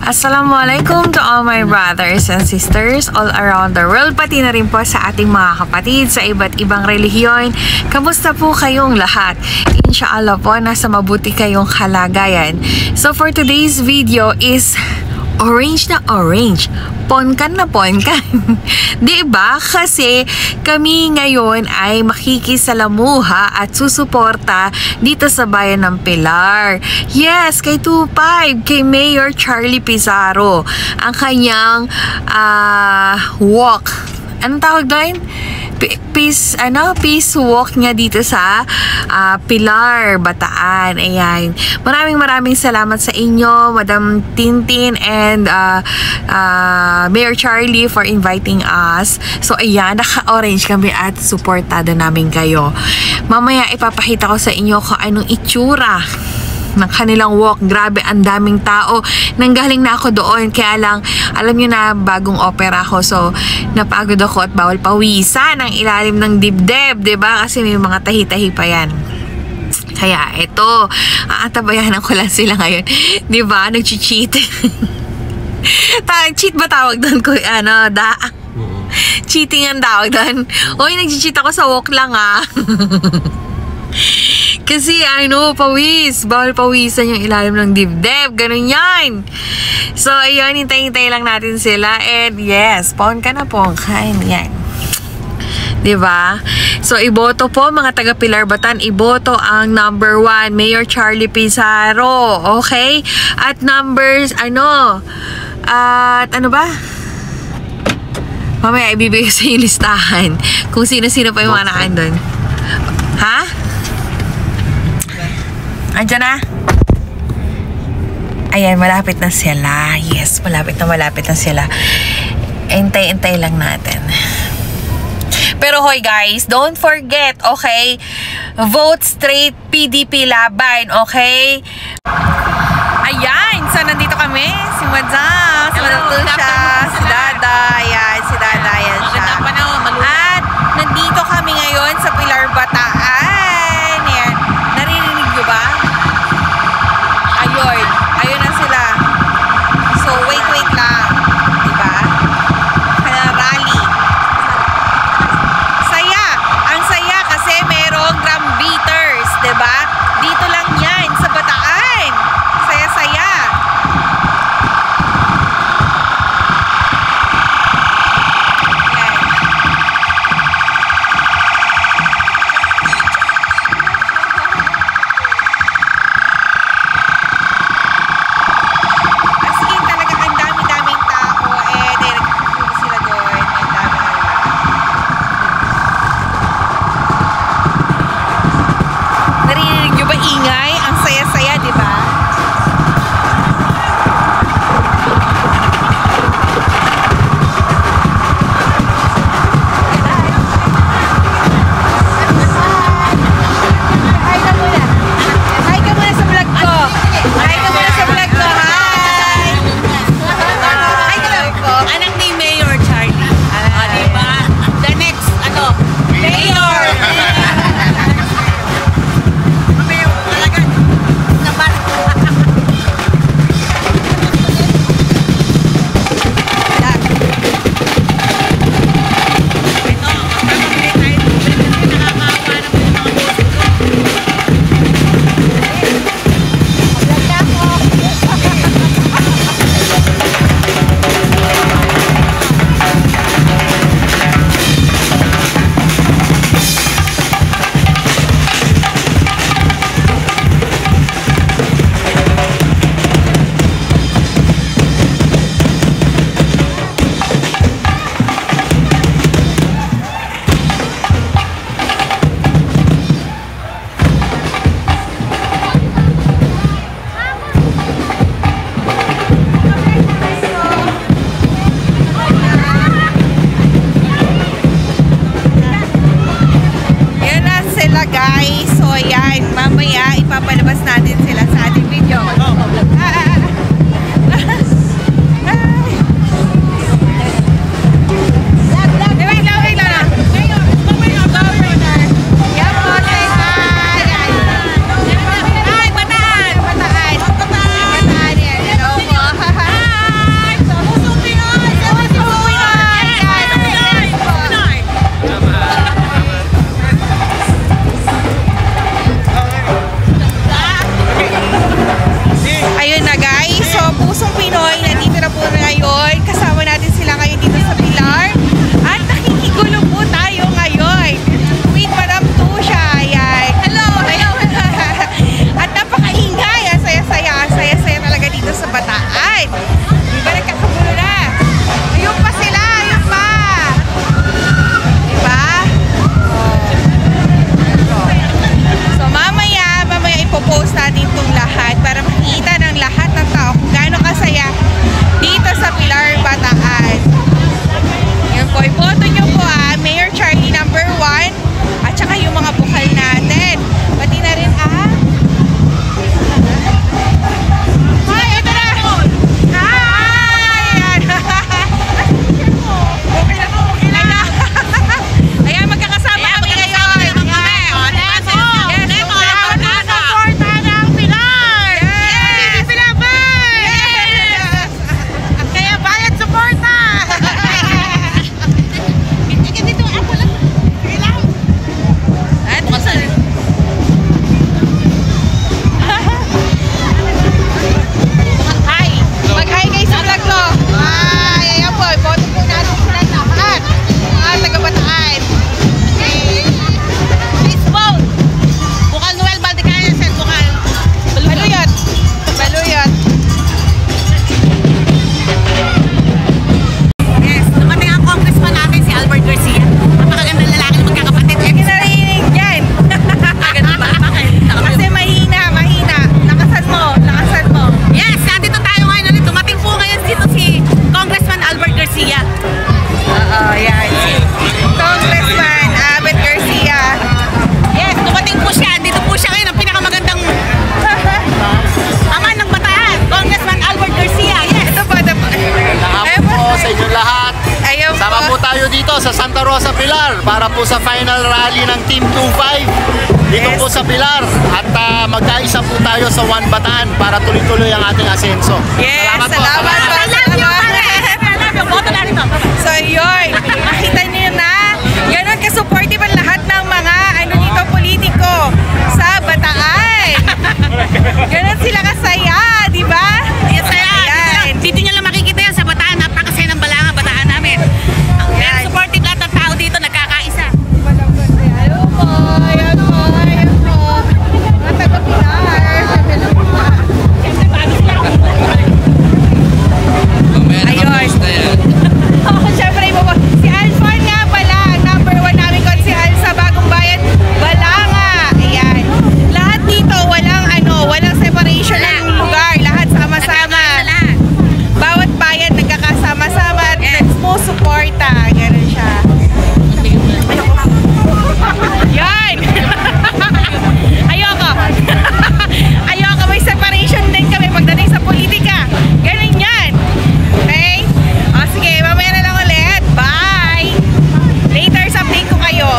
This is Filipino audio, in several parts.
Assalamualaikum to all my brothers and sisters all around the world, pati na rin po sa ating mga kapatid sa iba't ibang relihiyon. Kamusta po kayong lahat? Inshallah po, nasa mabuti kayong kalagayan. So for today's video is orange na orange, ponkan na ponkan. Diba? Kasi kami ngayon ay makikisalamuha at susuporta dito sa bayan ng Pilar. Yes, kay 2-5, kay Mayor Charlie Pizarro. Ang kanyang walk. Anong tawag doon? Peace walk nga dito sa Pilar, Bataan. Ayan. Maraming salamat sa inyo, Madam Tintin and Mayor Charlie for inviting us. So ayan, naka-orange kami at supportado namin kayo. Mamaya ipapakita ko sa inyo kung anong itsura ng kanilang walk. Grabe, ang daming tao. Nanggaling na ako doon. Kaya lang, alam nyo na, bagong opera ako. So, napagod ako at bawal pawisan ang ilalim ng dibdib. Diba? Kasi may mga tahi-tahi pa yan. Kaya, eto. Aatabayanan ko lang sila ngayon. Diba? Nag-cheat. Cheat ba tawag doon? Cheating ang tawag doon. Uy, nag-cheat ako sa walk lang Kasi pawis. Bawal pawisan yung ilalim ng dibdib. Ganun yan. So, ayun, hintay-hintay lang natin sila. And yes, paon ka na po. Kain yan. Diba? So, iboto po, mga taga Pilar Bataan, iboto ang number 1, Mayor Charlie Pizarro. Okay? At numbers, ano ba? Mamaya, ibibigay sa yung listahan. Kung sino-sino pa yung mga naandun. Ha? Andiyan na? Ayan, malapit na sila. Yes, malapit na sila. Intay-intay lang natin. Pero hoy guys, don't forget, okay? Vote straight, PDP laban, okay? Ayan, so nandito kami. Si Madam, si Madatusha, si Dada. Ayan, si Dada. Ayan siya. At nandito kami ngayon sa Pilar Bataan. Ayan. Naririnig nyo ba? Ayun na sila. So, wait lang. Diba? Kaya rally. Saya. Ang saya kasi merong drum beaters. Diba? Dito lang yan sa Bataan. Saya-saya. Ayan. sa Santa Rosa, Pilar para po sa final rally ng Team 25 dito po sa Pilar. At magkaisa po tayo sa One Bataan para tuloy-tuloy ang ating asenso. Yes, salamat po. So yun, makita niyo na, ganun ka-supportive ang lahat ng mga dito politiko sa Bataan. Ganun sila kasaya, di ba? Yes, saya. Dito nyo lang makikita yan sa Bataan. Napakasaya ng Balanga, Bataan namin. Very supportive lahat ng tao dito, nagkakaisa. Hello po, ayan po, ayan po. Mga taga-Pilar. Ayun. Siyempre, si Alphon nga pala, number 1 namin kon si Al sa Bagong Bayan, Balanga. Ayan. Lahat dito, walang separation ng lugar. Lahat sama-sama. Bawat bayan nagkakasama-sama at nagsusuporta. Ganun siya. Yan! Ayoko. Ayoko, may separation din kami pagdating sa politika. Ganun yan. Okay? O sige, mamaya na lang ulit. Bye! Later, update ko kayo.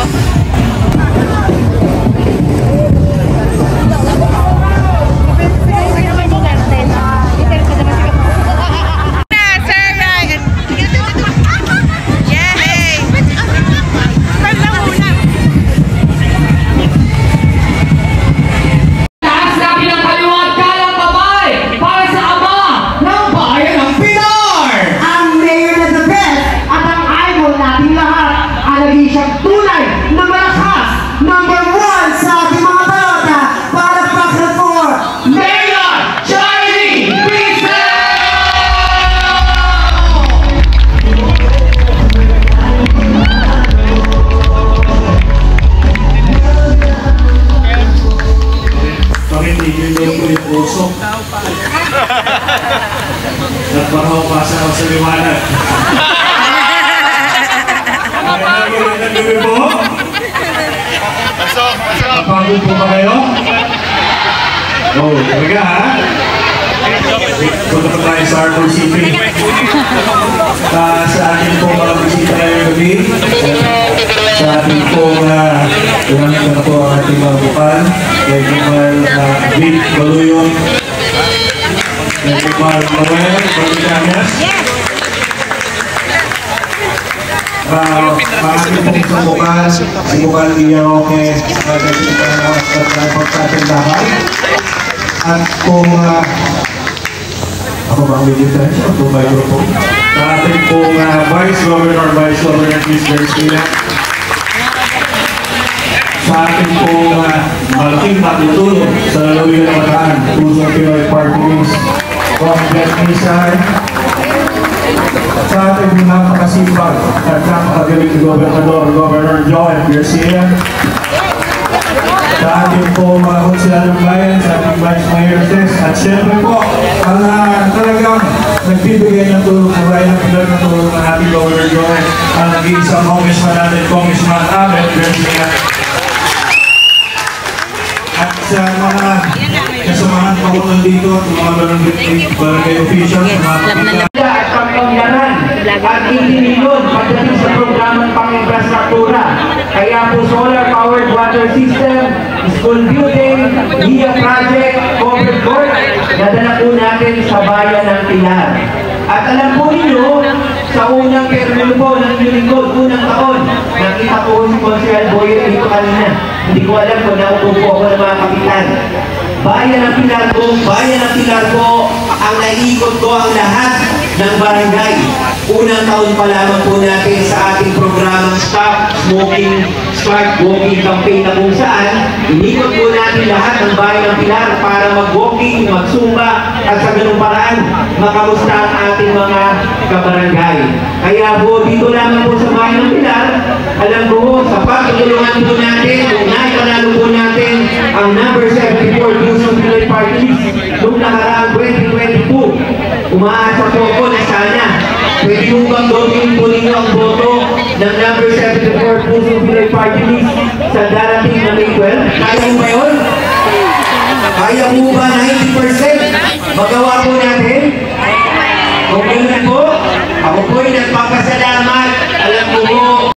Nagbahaw pa sa liwanag. Magandang gabi po. Napagod po ba kayo? Oh, talaga ha? Punta pa tayo sa Arbor City. Sa atin po mga bisita ngayong gabi. Sa atin po ilangan na po ang ating mga bukal. Kay Kumal Vic Baluyon. Kay Kumal Noel Balicanas. Maraming pong sa bukal. Si Bukal Iyaroke. Sa pagkatindahan. At kung ako ba ang bibita siya? Kung may grupo. Sa ating pong Vice Governor Chris Garcia. Sa ating pong malaking matutulong sa lalawigan ng Bataan, Pusong Pinoy Party List, Congress Nisay. Sa ating napakasipag at napakagaling Governor Joel Garcia. Sa ating po mga konsiladong bayan, sa ating Vice Mayor Tess, at syempre po, ang talagang nagbibigay ng tulong sa bayan ng Pilar ng tulong ng ating Governor Joel, ang nag-iisang congressman natin, Congressman Abel Garcia. At sa mga kasamahan pa ko nandito at mga barangay officials, mga kapita. At pangangyaran at itinilod pagdating sa programang pang-infrastruktura. Kaya po solar-powered water system, school building, HIA project, covered court, nadala po natin sa bayan ng Pilar. At alam po ninyo, sa unang termino po ng lingkod, unang taon, nakita po si Consejal Boyer dito kanina. Hindi ko alam kung naupo po ako ng mga kapitan. Bayan ng Pilar po, ang naikot ko ang lahat ng barangay. Unang taon pa lamang po natin sa ating programang Start Walking Campaign na kung saan inikot po natin lahat ng bayan ng Pilar para mag-walking, mag-zumba at sa ganung paraan makamusta ang ating mga kabarangay. Kaya po dito lamang po sa bayan ng Pilar, alam po sa pagtutulungan po natin, kung naipanalo po natin ang number 74 Pusong Pinoy Party List noong nakaraang 2022. Umaasa po ako na sana pwede mo bang gawin po ninyo ang boto ng number 74 Pusong Pinoy Party List sa darating na May 12? Kaya mo ba yun? Kaya mo ba 90%? Magawa po natin? Kung ganoon po, ako po'y nagpapasalamat